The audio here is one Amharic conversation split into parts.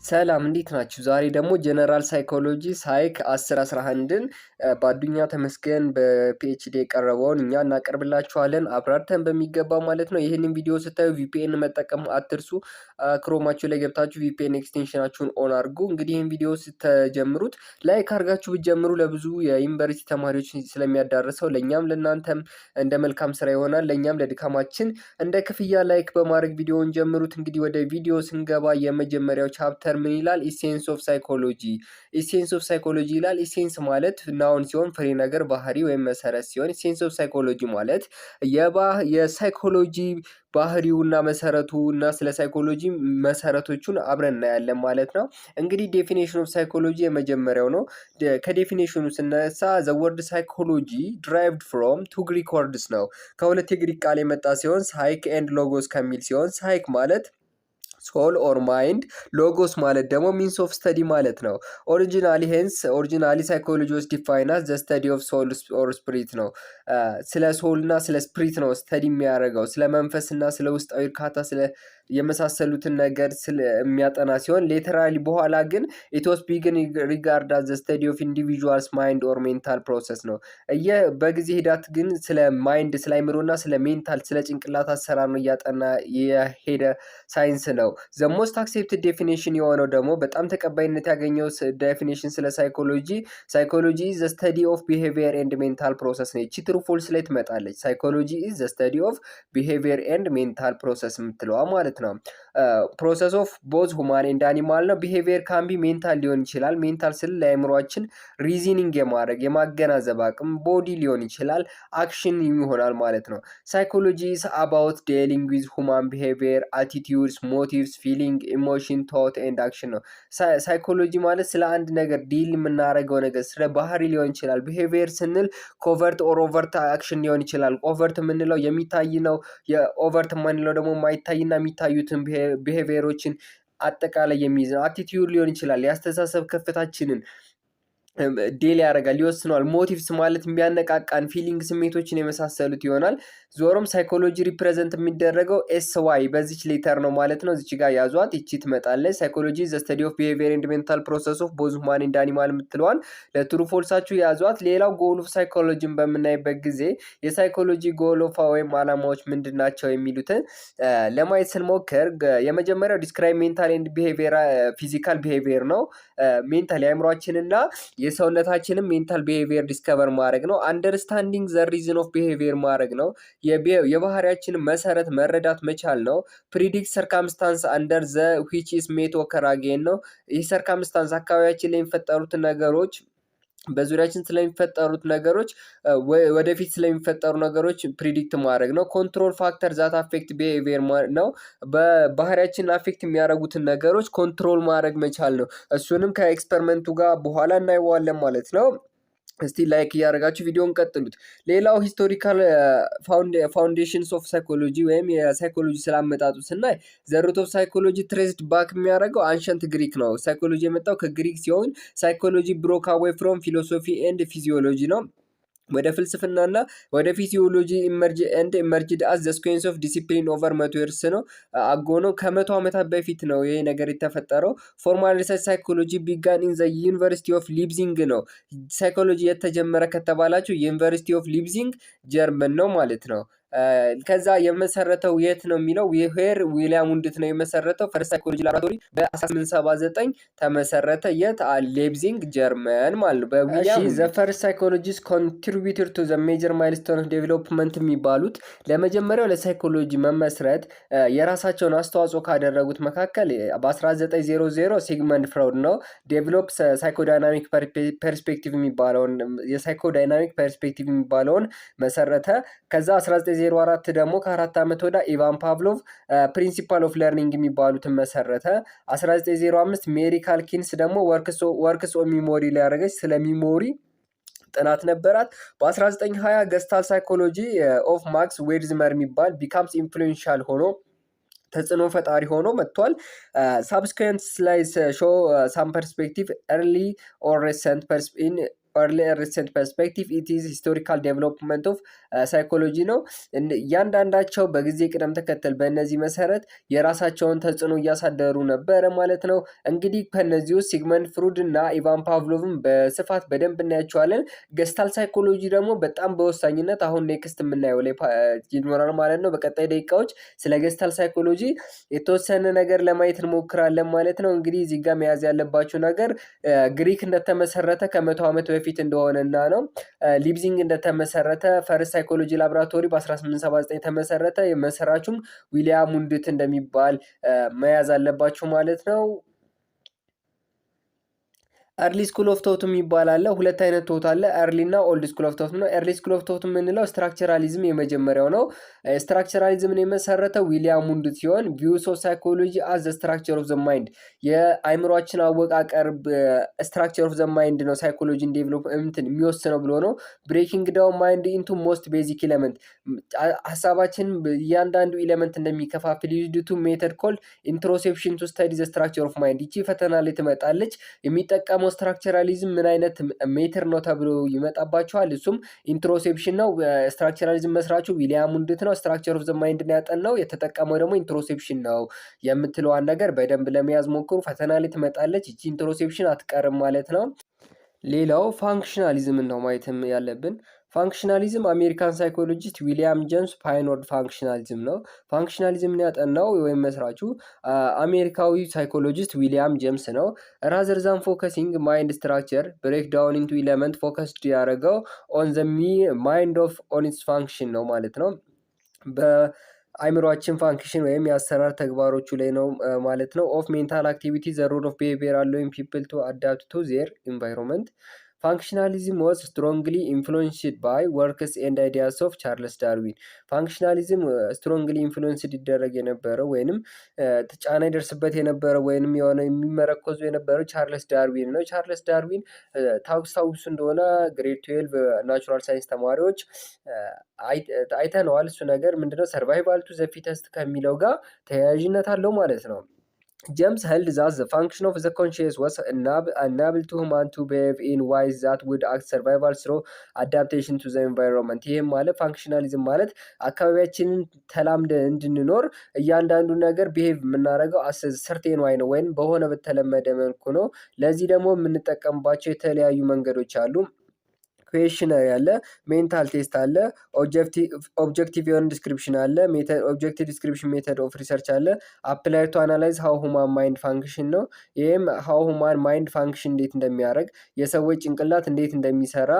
ሰላም እንዴት ናችሁ? ዛሬ ደግሞ ጀነራል ሳይኮሎጂ ሳይክ 1011ን በአዱኛ ተመስገን በፒኤችዲ የቀረበውን እኛ እናቀርብላችኋለን አብራርተን በሚገባ ማለት ነው። ይህንን ቪዲዮ ስታዩ ቪፒኤን መጠቀም አትርሱ። ክሮማችሁ ላይ ገብታችሁ ቪፒኤን ኤክስቴንሽናችሁን ኦን አድርጉ። እንግዲህ ይህን ቪዲዮ ስትጀምሩት ላይክ አድርጋችሁ ብትጀምሩ ለብዙ የዩኒቨርሲቲ ተማሪዎች ስለሚያዳርሰው ለእኛም ለእናንተም እንደ መልካም ስራ ይሆናል። ለእኛም ለድካማችን እንደ ክፍያ ላይክ በማድረግ ቪዲዮውን ጀምሩት። እንግዲህ ወደ ቪዲዮ ስንገባ የመጀመሪያው ቻፕተር ምን ይላል? ኢሴንስ ኦፍ ሳይኮሎጂ። ኢሴንስ ኦፍ ሳይኮሎጂ ይላል። ኢሴንስ ማለት ናውን ሲሆን ፍሬ ነገር ባህሪ ወይም መሰረት ሲሆን ኢሴንስ ኦፍ ሳይኮሎጂ ማለት የሳይኮሎጂ ባህሪውና መሰረቱ እና ስለ ሳይኮሎጂ መሰረቶቹን አብረን እናያለን ማለት ነው። እንግዲህ ዴፊኔሽን ኦፍ ሳይኮሎጂ የመጀመሪያው ነው። ከዴፊኔሽኑ ስነሳ ዘ ወርድ ሳይኮሎጂ ድራይቭድ ፍሮም ቱ ግሪክ ወርድስ ነው። ከሁለት የግሪክ ቃል የመጣ ሲሆን ሳይክ ኤንድ ሎጎስ ከሚል ሲሆን ሳይክ ማለት ሶል ኦር ማይንድ፣ ሎጎስ ማለት ደግሞ ሚንስ ኦፍ ስተዲ ማለት ነው። ኦሪጂናሊ ሳይኮሎጂ ውስጥ ዲፋይናስ ዘ ስተዲ ኦፍ ሶል ኦር ስፕሪት ነው። ስለ ሶል እና ስለ ስፕሪት ነው ስተዲ የሚያደርገው፣ ስለ መንፈስ እና ስለ ውስጣዊ እርካታ ስለ የመሳሰሉትን ነገር የሚያጠና ሲሆን ሌተራሊ በኋላ ግን ኢትስ ቢግን ሪጋርድ ዘ ስተዲ ኦፍ ኢንዲቪጁዋልስ ማይንድ ኦር ሜንታል ፕሮሰስ ነው። በጊዜ ሂዳት ግን ስለ ማይንድ ስለ አይምሮና ስለ ሜንታል ስለ ጭንቅላት አሰራር ነው እያጠና የሄደ ሳይንስ ነው። ዘ ሞስት አክሴፕትድ ዴፊኒሽን የሆነው ደግሞ በጣም ተቀባይነት ያገኘው ዴፊኒሽን ስለ ሳይኮሎጂ ዘ ስተዲ ኦፍ ቢሄቪየር ኤንድ ሜንታል ፕሮሰስ ነው። ይቺ ትሩ ፎልስ ላይ ትመጣለች። ሳይኮሎጂ ኢዝ ዘ ስተዲ ኦፍ ቢሄቪየር ኤንድ ሜንታል ፕሮሰስ የምትለዋ ማለት ነው። ፕሮሰስ ኦፍ ቦዝ ሁማን ኤንድ አኒማል ነው። ቢሄቪየር ካምቢ ሜንታል ሊሆን ይችላል። ሜንታል ስል ለአእምሯችን ሪዝኒንግ የማድረግ የማገናዘብ አቅም፣ ቦዲ ሊሆን ይችላል፣ አክሽን ይሆናል ማለት ነው። ሳይኮሎጂ ኢዝ አባውት ዲሊንግ ዊዝ ሁማን ቢሄቪየር አቲቲዩድስ ሞቲቭስ ፊሊንግ ኢሞሽን ቶት ኤንድ አክሽን ነው። ሳይኮሎጂ ማለት ስለ አንድ ነገር ዲል የምናደርገው ነገር ስለ ባህሪ ሊሆን ይችላል። ቢሄቪየር ስንል ኮቨርት ኦር ኦቨርት አክሽን ሊሆን ይችላል። ኦቨርት የምንለው የሚታይ ነው። የኦቨርት የምንለው ደግሞ የማይታይና የሚታዩትን ቢሄቪየሮችን አጠቃላይ የሚይዝ ነው። አቲቲዩድ ሊሆን ይችላል። የአስተሳሰብ ከፍታችንን ዴል ያደርጋል ይወስነዋል። ሞቲቭስ ማለት የሚያነቃቃን ፊሊንግ ስሜቶችን የመሳሰሉት ይሆናል። ዞሮም ሳይኮሎጂ ሪፕሬዘንት የሚደረገው ኤስ ዋይ በዚች ሌተር ነው ማለት ነው። እዚች ጋር ያዟት፣ ይቺ ትመጣለች። ሳይኮሎጂ ዘ ስተዲ ኦፍ ቢሄቪየር ኤንድ ሜንታል ፕሮሰስ ኦፍ ቦዝ ሁማን ኤንድ አኒማል የምትለዋን ለትሩ ፎልሳችሁ ያዟት። ሌላው ጎል ኦፍ ሳይኮሎጂን በምናይበት ጊዜ የሳይኮሎጂ ጎል ኦፍ ወይም አላማዎች ምንድን ናቸው የሚሉትን ለማየት ስንሞክር የመጀመሪያው ዲስክራይብ ሜንታል ኤንድ ቢሄቪየር ፊዚካል ቢሄቪየር ነው። ሜንታል የአእምሯችንና የሰውነታችንን ሜንታል ቢሄቪየር ዲስከቨር ማድረግ ነው። አንደርስታንዲንግ ዘ ሪዝን ኦፍ ቢሄቪየር ማድረግ ነው። የባህሪያችንን መሰረት መረዳት መቻል ነው። ፕሪዲክት ሰርከምስታንስ አንደር ዘ ዊች ኢዝ ሜት ኦከር አጌን ነው። ይህ ሰርከምስታንስ አካባቢያችን ላይ የሚፈጠሩትን ነገሮች በዙሪያችን ስለሚፈጠሩት ነገሮች ወደፊት ስለሚፈጠሩ ነገሮች ፕሪዲክት ማድረግ ነው። ኮንትሮል ፋክተር ዛት አፌክት ቢሄቪየር ነው። በባህሪያችን አፌክት የሚያደርጉትን ነገሮች ኮንትሮል ማድረግ መቻል ነው። እሱንም ከኤክስፐሪመንቱ ጋር በኋላ እናየዋለን ማለት ነው። እስቲ ላይክ እያደረጋችሁ ቪዲዮን ቀጥሉት። ሌላው ሂስቶሪካል ፋውንዴሽንስ ኦፍ ሳይኮሎጂ ወይም የሳይኮሎጂ ስላመጣጡ ስናይ ዘ ሩት ኦፍ ሳይኮሎጂ ትሬስድ ባክ የሚያደርገው አንሸንት ግሪክ ነው። ሳይኮሎጂ የመጣው ከግሪክ ሲሆን ሳይኮሎጂ ብሮክ አዌይ ፍሮም ፊሎሶፊ ኤንድ ፊዚዮሎጂ ነው። ወደ ፍልስፍናና ወደ ፊዚዮሎጂ ኢመርጅድ አዝ ዘ ሳይንስ ኦፍ ዲሲፕሊን ኦቨር 100 years ነው አጎ ነው። ከ100 ዓመታት በፊት ነው ይሄ ነገር የተፈጠረው። ፎርማል ሪሰርች ሳይኮሎጂ ቢጋን ኢን ዘ ዩኒቨርሲቲ ኦፍ ሊፕዚንግ ነው። ሳይኮሎጂ የተጀመረ ከተባላችሁ ዩኒቨርሲቲ ኦፍ ሊፕዚንግ ጀርመን ነው ማለት ነው። ከዛ የመሰረተው የት ነው የሚለው ዌር ዊሊያም ውንድት ነው የመሰረተው። ፈርስት ሳይኮሎጂ ላቦራቶሪ በ1879 ተመሰረተ። የት? ሌፕዚንግ ጀርመን ማለት ነው በዊሊያም። ዘ ፈርስት ሳይኮሎጂስት ኮንትሪቢዩተር ቱ ዘ ሜጀር ማይልስቶን ኦፍ ዴቨሎፕመንት የሚባሉት ለመጀመሪያው ለሳይኮሎጂ መመስረት የራሳቸውን አስተዋጽኦ ካደረጉት መካከል በ1900 ሲግመንድ ፍሮይድ ነው ዴቨሎፕ ሳይኮዳይናሚክ ፐርስፔክቲቭ የሚባለውን የሳይኮዳይናሚክ ፐርስፔክቲቭ የሚባለውን መሰረተ። ከዛ 1904 ደግሞ ከ4 ዓመት ወዳ ኢቫን ፓቭሎቭ ፕሪንሲፓል ኦፍ ለርኒንግ የሚባሉትን መሰረተ። 1905 ሜሪ ካልኪንስ ደግሞ ወርክስ ኦን ሚሞሪ ላይ ያደረገች ስለ ሚሞሪ ጥናት ነበራት። በ1920 ገስታል ሳይኮሎጂ ኦፍ ማክስ ዌርዝመር የሚባል ቢካምስ ኢንፍሉዌንሻል ሆኖ ተጽዕኖ ፈጣሪ ሆኖ መጥቷል። ሳብስኩዌንት ላይ ሾው ሳም ፐርስፔክቲቭ ኤርሊ ኦር ሬሰንት early and recent perspective it is historical development of psychology ነው። እያንዳንዳቸው በጊዜ ቅደም ተከተል በእነዚህ መሰረት የራሳቸውን ተጽዕኖ እያሳደሩ ነበረ ማለት ነው። እንግዲህ ከነዚህ ውስጥ ሲግመንድ ፍሩድ እና ኢቫን ፓቭሎቭን በስፋት በደንብ እናያቸዋለን። ገስታል ሳይኮሎጂ ደግሞ በጣም በወሳኝነት አሁን ኔክስት የምናየው ላይ ይኖራል ማለት ነው። በቀጣይ ደቂቃዎች ስለ ገስታል ሳይኮሎጂ የተወሰነ ነገር ለማየት እንሞክራለን ማለት ነው። እንግዲህ እዚህ ጋር መያዝ ያለባቸው ነገር ግሪክ እንደተመሰረተ ከ100 ዓመት በፊት እንደሆነና ነው። ሊፕዚንግ እንደተመሰረተ ፈርስት ሳይኮሎጂ ላብራቶሪ በ1879 ተመሰረተ። የመሰራቹም ዊሊያም ውንድት እንደሚባል መያዝ አለባችሁ ማለት ነው። ኤርሊ ስኩል ኦፍ ቶት የሚባል አለ። ሁለት አይነት ቶት አለ፣ ኤርሊ እና ኦልድ ስኩል ኦፍ ቶት ነው። ኤርሊ ስኩል ኦፍ ቶት የምንለው ስትራክቸራሊዝም የመጀመሪያው ነው። ስትራክቸራሊዝምን የመሰረተው ዊሊያም ውንድት ሲሆን ቪውስ ኦፍ ሳይኮሎጂ አዝ ዘ ስትራክቸር ኦፍ ዘ ማይንድ የአይምሯችን አወቃቀር ስትራክቸር ኦፍ ዘ ማይንድ ነው ሳይኮሎጂን ዴቨሎፕመንት የሚወስነው ብሎ ነው። ብሬኪንግ ዳውን ማይንድ ኢንቱ ሞስት ቤዚክ ኤሌመንት ሀሳባችን እያንዳንዱ ኤሌመንት እንደሚከፋፍል ዩዝድ ቱ ሜተድ ኮልድ ኢንትሮሴፕሽን ቱ ስተዲ ዘ ስትራክቸር ኦፍ ማይንድ። ይቺ ፈተና ላይ ትመጣለች። የሚጠቀመው ስትራክቸራሊዝም ምን አይነት ሜትር ነው ተብሎ ይመጣባቸዋል። እሱም ኢንትሮሴፕሽን ነው። ስትራክቸራሊዝም መስራቹ ዊሊያም ውንድት ነው። ስትራክቸር ኦፍ ዘ ማይንድ ነው ያጠናው። የተጠቀመው ደግሞ ኢንትሮሴፕሽን ነው የምትለዋን ነገር በደንብ ለመያዝ ሞክሩ። ፈተና ላይ ትመጣለች። ይቺ ኢንትሮሴፕሽን አትቀርም ማለት ነው። ሌላው ፋንክሽናሊዝም ነው ማየትም ያለብን። ፋንክሽናሊዝም አሜሪካን ሳይኮሎጂስት ዊሊያም ጄምስ ፓይኖርድ ፋንክሽናሊዝም ነው። ፋንክሽናሊዝምን ያጠናው ወይም መስራቹ አሜሪካዊ ሳይኮሎጂስት ዊሊያም ጄምስ ነው። ራዘር ዛን ፎከሲንግ ማይንድ ስትራክቸር ብሬክ ዳውን ኢንቱ ኤሌመንት ፎከስድ ያደረገው ኦን ዘ ማይንድ ኦፍ ኦን ኢትስ ፋንክሽን ነው ማለት ነው። በአይምሯችን ፋንክሽን ወይም የአሰራር ተግባሮቹ ላይ ነው ማለት ነው። ኦፍ ሜንታል አክቲቪቲ ዘ ሮል ኦፍ ቢሄቪየር አሎዊንግ ፒፕል ቱ አዳፕት ቱ ዜር ኢንቫይሮንመንት። ፋንክሽናሊዝም was strongly influenced by works and ideas of ቻርልስ ዳርዊን። ፋንክሽናሊዝም ስትሮንግሊ ኢንፍሉዌንስድ ይደረግ የነበረው ወይንም ጫና ይደርስበት የነበረው ወይንም የሆነ የሚመረኮዙ የነበረው ቻርልስ ዳርዊን ነው። ቻርልስ ዳርዊን ታውሳውስ እንደሆነ ግሬድ 12 ናቹራል ሳይንስ ተማሪዎች አይተነዋል። እሱ ነገር ምንድነው ሰርቫይቫል ቱ ዘ ፊተስት ከሚለው ጋር ተያያዥነት አለው ማለት ነው። James held that the function of the conscious was enable to human to behave in ways that would act survival through adaptation to the environment። ይህም ማለት ፋንክሽናሊዝም ማለት አካባቢያችንን ተላምደን እንድንኖር እያንዳንዱ ነገር ቢሄቭ የምናደርገው ሰርቴን ዋይ ነው ወይም በሆነ በተለመደ መልኩ ነው። ለዚህ ደግሞ የምንጠቀምባቸው የተለያዩ መንገዶች አሉ። ኩዌሽነሪ አለ፣ ሜንታል ቴስት አለ፣ ኦብጀክቲቭ የሆነ ዲስክሪፕሽን አለ፣ ኦብጀክቲቭ ዲስክሪፕሽን ሜተድ ኦፍ ሪሰርች አለ። አፕላይ ቱ አናላይዝ ሃው ሁማን ማይንድ ፋንክሽን ነው። ይህም ሃው ሁማን ማይንድ ፋንክሽን እንዴት እንደሚያደርግ የሰዎች ጭንቅላት እንዴት እንደሚሰራ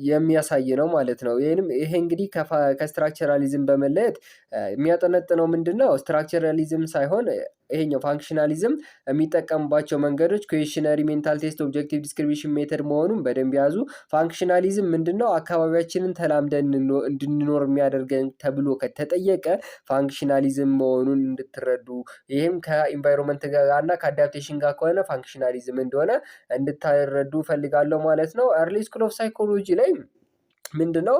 የሚያሳይ ነው ማለት ነው። ይሄ እንግዲህ ከስትራክቸራሊዝም በመለየት የሚያጠነጥነው ምንድን ነው? ስትራክቸራሊዝም ሳይሆን ይሄኛው ፋንክሽናሊዝም የሚጠቀምባቸው መንገዶች ኩዌሽነሪ፣ ሜንታል ቴስት፣ ኦብጀክቲቭ ዲስክሪፕሽን ሜተድ መሆኑን በደንብ ያዙ። ፋንክሽናሊዝም ምንድነው? አካባቢያችንን ተላምደን እንድንኖር የሚያደርገን ተብሎ ከተጠየቀ ፋንክሽናሊዝም መሆኑን እንድትረዱ፣ ይህም ከኢንቫይሮንመንት ጋር እና ከአዳፕቴሽን ጋር ከሆነ ፋንክሽናሊዝም እንደሆነ እንድታረዱ ፈልጋለሁ ማለት ነው። ኤርሊ ስኩል ኦፍ ሳይኮሎጂ ላይ ምንድነው?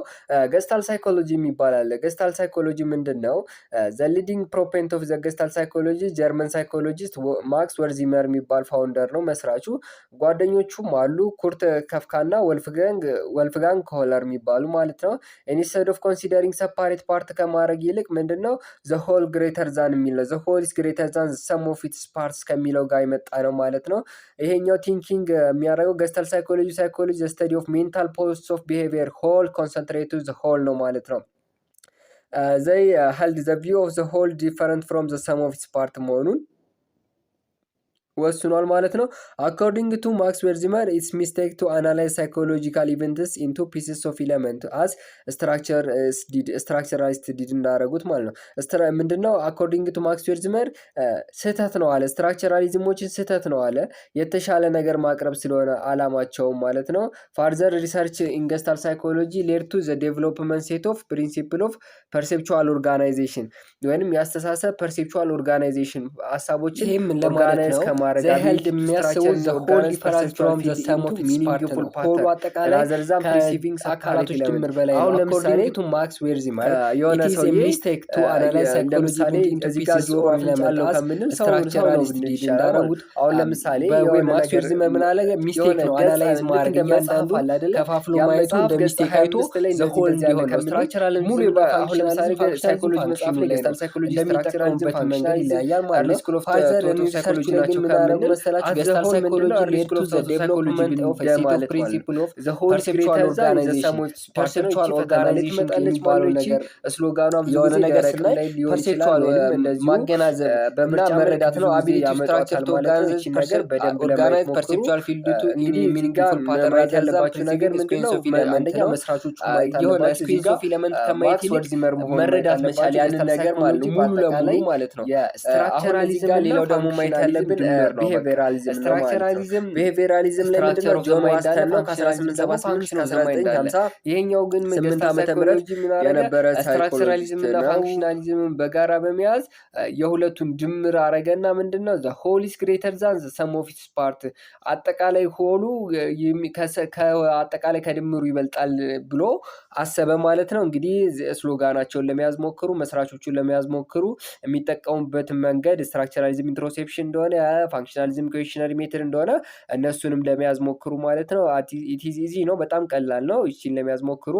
ገስታል ሳይኮሎጂ የሚባል አለ። ገስታል ሳይኮሎጂ ምንድነው? ዘ ሊዲንግ ፕሮፖነንት ኦፍ ዘ ገስታል ሳይኮሎጂ ጀርመን ሳይኮሎጂስት ማክስ ወርዚመር የሚባል ፋውንደር ነው፣ መስራቹ። ጓደኞቹም አሉ ኩርት ከፍካና ወልፍጋንግ ኮለር የሚባሉ ማለት ነው። ኢንስቴድ ኦፍ ኮንሲደሪንግ ሰፓሬት ፓርት ከማድረግ ይልቅ ምንድነው ዘ ሆል ግሬተር ዛን የሚለው ዘ ሆል ኢዝ ግሬተር ዛን ሰም ኦፍ ኢትስ ፓርትስ ከሚለው ጋር የመጣ ነው ማለት ነው። ይሄኛው ቲንኪንግ የሚያደርገው ገስታል ሳይኮሎጂ ዘ ስተዲ ኦፍ ሜንታል ፖስት ኦፍ ቢሄቪየር ሆል concentrate to the whole ነው ማለት ነው። they held the view of the whole different from the sum of its part መሆኑን ወስኗል ማለት ነው። አኮርዲንግ ቱ ማክስ ወርዚመር ኢትስ ሚስቴክ ቱ አናላይዝ ሳይኮሎጂካል ኢቨንትስ ኢንቱ ፒስስ ኦፍ ኤለመንት አስ ስትራክቸራሊስት ዲድ እንዳደረጉት ማለት ነው። ምንድነው? አኮርዲንግ ቱ ማክስ ወርዚመር ስህተት ነው አለ። ስትራክቸራሊዝሞችን ስህተት ነው አለ። የተሻለ ነገር ማቅረብ ስለሆነ አላማቸው ማለት ነው። ፋርዘር ሪሰርች ኢን ገስታል ሳይኮሎጂ ሌድ ቱ ዘ ዴቨሎፕመንት ሴት ኦፍ ፕሪንሲፕል ኦፍ ፐርሴፕቹዋል ኦርጋናይዜሽን ወይንም ያስተሳሰብ ፐርሴፕቹዋል ኦርጋናይዜሽን ሀሳቦችን ኦርጋናይዝ የማድረግ ሄልድ የሚያስቡት ዘ ሆል ዲፈረንስ ፍሮም ዘ ሰም ኦፍ ሚኒንግፉል ፓተርን አጠቃላይ ከአካላቶች ድምር በላይ ነው። ለምሳሌ ቱ ማክስ ዌርዚማን የሆነ ሰው ሚስቴክ ቱ አናላይዝ ሳይኮሎጂ እዚህ ጋር ጆሮ አፍንጫለው ከምንል ስትራክቸራሊስት እንዳረጉት አሁን ለምሳሌ ወይ ማክስ ዌርዚማን ምን አለ ሚስቴክ ነው አናላይዝ ማድረግ እያንዳንዱ ከፋፍሎ ማየቱ እንደ ሚስቴክ አይቶ ዘ ሆል እንዲሆን ነው። ስትራክቸራል ሙሉ አሁን ለምሳሌ ሳይኮሎጂ መጽሐፍ ላይ ገስታል ሳይኮሎጂ ስትራክቸራሊዝም መንገድ ይለያያል ማለት ነው። ስኩል ኦፍ ሳይኮሎጂ ናቸው ከምንል መሰላችሁ ገስታል ሳይኮሎጂ ሌድ ቱ ዘ ዴቨሎፕመንት ኦፍ ሴት ኦፍ ፕሪንሲፕል ኦፍ ዘ ሆል ፐርሴፕቹዋል ኦርጋናይዜሽን ፐርሴፕቹዋል ኦርጋናይዜሽን የሚባለው ነገር ስሎጋኗም የሆነ ነገር ስናይ ፐርሴፕቹዋል እንደዚህ ማገናዘብ በምርጫ መረዳት ነው። አቢሊቲ ስትራክቸር ቱ ኦርጋናይዝ ነገር በደንብ ኦርጋናይዝ ፐርሴፕቹዋል ፊልድ ቱ ሚኒንግፉል ፓተርን ያለባቸው ነገር ምንድነው? አንደኛ መስራቾቹ የሆነ ስኩዌንስ ኦፍ ኤሌመንት ከማየት ይልቅ መረዳት መቻል ያንን ነገር ማለት ነው ሙሉ ለሙሉ ማለት ነው። ስትራክቸራሊዝም ሌላው ደግሞ ማየት ያለብን ቢሄቪራሊዝም ስትራክቸራሊዝም ቢሄቪራሊዝም ላይ ምንድነው? ጆን ዋስተን ነው ከ1878 እስከ 1950 ይሄኛው ግን 8 ዓመተ ምህረት የነበረ ስትራክቸራሊዝም እና ፋንክሽናሊዝም በጋራ በመያዝ የሁለቱን ድምር አረገና ምንድነው ዘ ሆል ኢዝ ግሬተር ዛን ዘ ሰም ኦፍ ኢትስ ፓርት አጠቃላይ ሆሉ ከአጠቃላይ ከድምሩ ይበልጣል ብሎ አሰበ ማለት ነው። እንግዲህ ስሎጋናቸውን ለመያዝ ሞክሩ፣ መስራቾቹን ለመያዝ ሞክሩ። የሚጠቀሙበት መንገድ ስትራክቸራሊዝም ኢንትሮሴፕሽን እንደሆነ ፋንክሽናሊዝም ኩዌሽነሪ ሜትድ እንደሆነ እነሱንም ለመያዝ ሞክሩ ማለት ነው። ኢት ኢዝ ኢዚ ነው፣ በጣም ቀላል ነው። እቺን ለመያዝ ሞክሩ።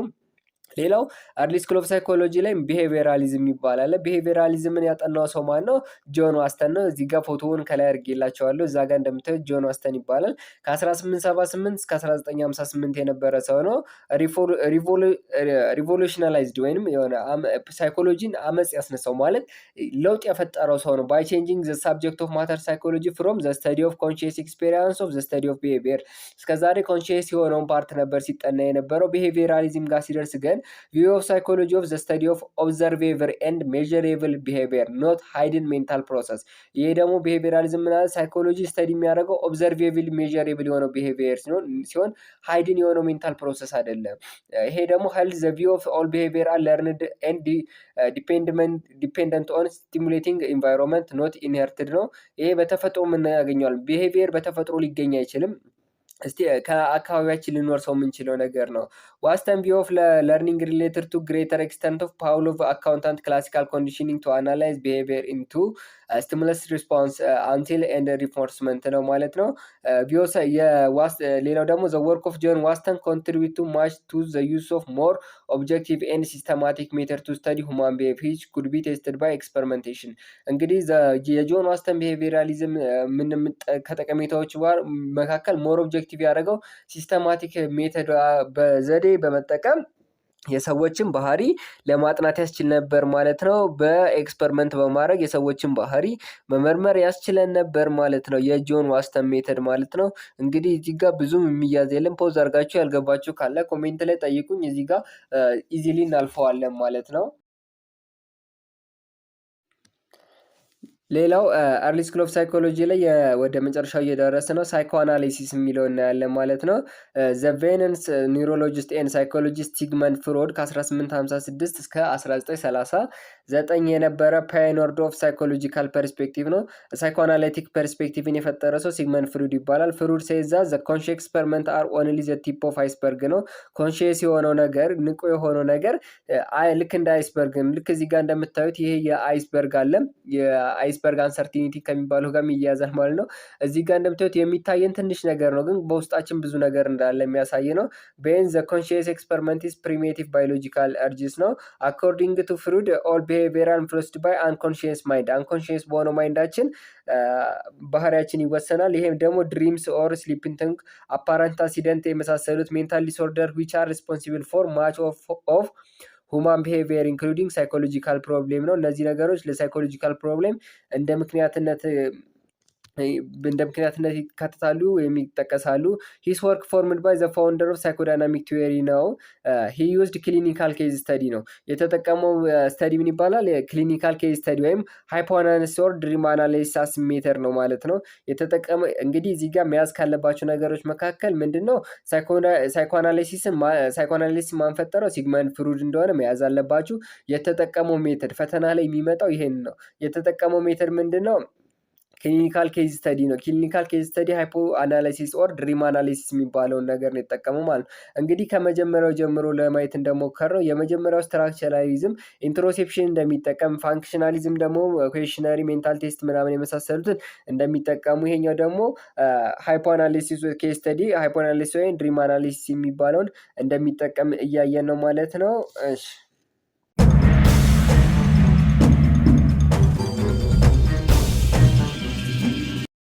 ሌላው አርሊ ስኩል ኦፍ ሳይኮሎጂ ላይ ቢሄቪራሊዝም ይባላል። ቢሄቪራሊዝምን ያጠናው ሰው ማን ነው? ጆን ዋስተን ነው። እዚህ ጋር ፎቶውን ከላይ አድርጌላችኋለሁ። እዛ ጋር እንደምታዩት ጆን ዋስተን ይባላል። ከ1878 እስከ 1958 የነበረ ሰው ነው። ሪቮሉሽናላይዝድ ወይንም የሆነ ሳይኮሎጂን አመጽ ያስነሳው ማለት ለውጥ የፈጠረው ሰው ነው። ባይ ቼንጂንግ ዘ ሳብጀክት ኦፍ ማተር ሳይኮሎጂ ፍሮም ዘ ስተዲ ኦፍ ኮንሺየስ ኤክስፔሪንስ ኦፍ ዘ ስተዲ ኦፍ ቢሄቪየር። እስከዛሬ ኮንሺየስ የሆነውን ፓርት ነበር ሲጠና የነበረው። ቢሄቪራሊዝም ጋር ሲደርስ ግን view of psychology of the study of observable and measurable behavior not hidden mental process። ይሄ ደግሞ ቢሄቪራሊዝም ምናምን ሳይኮሎጂ ስተዲ የሚያደርገው ኦብዘርቬብል ሜዠሬብል የሆነው ቢሄቪየር ሲሆን ሃይድን የሆነው ሜንታል ፕሮሰስ አይደለም። ይሄ ደግሞ ሄልዝ ዘ ቪው ኦፍ ኦል ቢሄቪየር አር ለርንድ ኤንድ ዲፔንደንት ኦን ስቲሙሌቲንግ ኢንቫይሮንመንት ኖት ኢንሄርትድ ነው። ይሄ በተፈጥሮ የምናገኘዋል። ቢሄቪየር በተፈጥሮ ሊገኝ አይችልም። እስቲ ከአካባቢያችን ልንወርሰው የምንችለው ነገር ነው። ዋስተን ቪው ኦፍ ለርኒንግ ሪሌትድ ቱ ግሬተር ኤክስተንት ኦፍ ፓውሎቭ አካውንታንት ክላሲካል ኮንዲሽኒንግ ቱ አናላይዝ ቢሄቪየር ኢንቱ ስቲሙለስ ሪስፖንስ አንቲል ኤንድ ሪንፎርስመንት ነው ማለት ነው። ሌላው ደግሞ ዘ ወርክ ኦፍ ጆን ዋስተን ኮንትሪቢዩት ቱ ማች ቱ ዘ ዩዝ ኦፍ ሞር ኦብጀክቲቭ ኤንድ ሲስተማቲክ ሜተድ ቱ ስተዲ ሁማን ቢሄቪየር ዊች ኩድ ቢ ቴስትድ ባይ ኤክስፐሪመንቴሽን። እንግዲህ የጆን ዋስተን ቢሄቪየራሊዝም ከጠቀሜታዎች መካከል ሞር ኦብጀክቲቭ ያደረገው ሲስተማቲክ ሜተድ በዘዴ በመጠቀም የሰዎችን ባህሪ ለማጥናት ያስችል ነበር ማለት ነው። በኤክስፐሪመንት በማድረግ የሰዎችን ባህሪ መመርመር ያስችለን ነበር ማለት ነው። የጆን ዋስተን ሜተድ ማለት ነው። እንግዲህ እዚህ ጋር ብዙም የሚያዝ የለም። ፖዝ አድርጋችሁ ያልገባችሁ ካለ ኮሜንት ላይ ጠይቁኝ። እዚህ ጋር ኢዚሊ እናልፈዋለን ማለት ነው። ሌላው አርሊ ስኩል ኦፍ ሳይኮሎጂ ላይ ወደ መጨረሻው እየደረሰ ነው። ሳይኮአናሊሲስ የሚለው እናያለን ማለት ነው። ዘ ቬነንስ ኒውሮሎጂስት ኤንድ ሳይኮሎጂስት ሲግመንድ ፍሮድ ከ1856 እስከ 1939 የነበረ ፓዮኒር ኦፍ ሳይኮሎጂካል ፐርስፔክቲቭ ነው። ሳይኮአናሊቲክ ፐርስፔክቲቭን የፈጠረ ሰው ሲግመንድ ፍሩድ ይባላል። ፍሩድ ሴዛ ዘ ኮንሺየስ ኤክስፐሪመንት አር ኦንሊ ዘ ቲፕ ኦፍ አይስበርግ ነው። ኮንሺየስ የሆነው ነገር ንቁ የሆነው ነገር ልክ እንደ አይስበርግ ልክ እዚህ ጋር እንደምታዩት ይሄ የአይስበርግ አለ የአይስበርግ አንሰርቲኒቲ ከሚባለው ጋር ይያያዛል ማለት ነው። እዚህ ጋር እንደምታዩት የሚታየን ትንሽ ነገር ነው፣ ግን በውስጣችን ብዙ ነገር እንዳለ የሚያሳይ ነው። ቤን ዘ ኮንሺየስ ኤክስፐሪመንት ኢዝ ፕሪሚቲቭ ባዮሎጂካል እርጅስ ነው። አኮርዲንግ ቱ ፍሩድ ኦል ቢሄቪየር ኢንፍሉዌንስድ ባይ አንኮንሺየስ ማይንድ። አንኮንሺየስ በሆነው ማይንዳችን ባህሪያችን ይወሰናል። ይሄም ደግሞ ድሪምስ ኦር ስሊፒንግ ቲንክ አፓረንት አክሲደንት የመሳሰሉት ሜንታል ዲስኦርደር ዊች አር ሪስፖንሲብል ፎር ማች ኦፍ ሁማን ቢሄቪየር ኢንክሉዲንግ ሳይኮሎጂካል ፕሮብሌም ነው። እነዚህ ነገሮች ለሳይኮሎጂካል ፕሮብሌም እንደ ምክንያትነት ይካተታሉ ወይም ይጠቀሳሉ። ሂስ ወርክ ፎርምድ ባይ ዘ ፋውንደር ኦፍ ሳይኮዳይናሚክ ቲዮሪ ነው። ሂ ዩዝድ ክሊኒካል ኬዝ ስተዲ ነው የተጠቀመው። ስተዲ ምን ይባላል? ክሊኒካል ኬዝ ስተዲ ወይም ሃይፖአናሊሲስ ኦር ድሪም አናሊሲስ ሜተድ ነው ማለት ነው የተጠቀመ። እንግዲህ እዚህ ጋር መያዝ ካለባቸው ነገሮች መካከል ምንድነው? ሳይኮአናሊሲስ ማንፈጠረው ሲግመንድ ፍሩድ እንደሆነ መያዝ አለባችሁ። የተጠቀመው ሜተድ ፈተና ላይ የሚመጣው ይሄን ነው። የተጠቀመው ሜተድ ምንድነው? ክሊኒካል ኬዝ ስተዲ ነው። ክሊኒካል ኬዝ ስተዲ ሃይፖ አናላይሲስ ኦር ድሪም አናላይሲስ የሚባለውን ነገር ነው የተጠቀመው ማለት ነው። እንግዲህ ከመጀመሪያው ጀምሮ ለማየት እንደሞከርነው የመጀመሪያው ስትራክቸራሊዝም ኢንትሮሴፕሽን እንደሚጠቀም፣ ፋንክሽናሊዝም ደግሞ ኩዌሽነሪ፣ ሜንታል ቴስት ምናምን የመሳሰሉትን እንደሚጠቀሙ፣ ይሄኛው ደግሞ ሃይፖ አናሊሲስ ኬዝ ስተዲ ሃይፖ አናሊሲስ ወይም ድሪም አናሊሲስ የሚባለውን እንደሚጠቀም እያየን ነው ማለት ነው። እሺ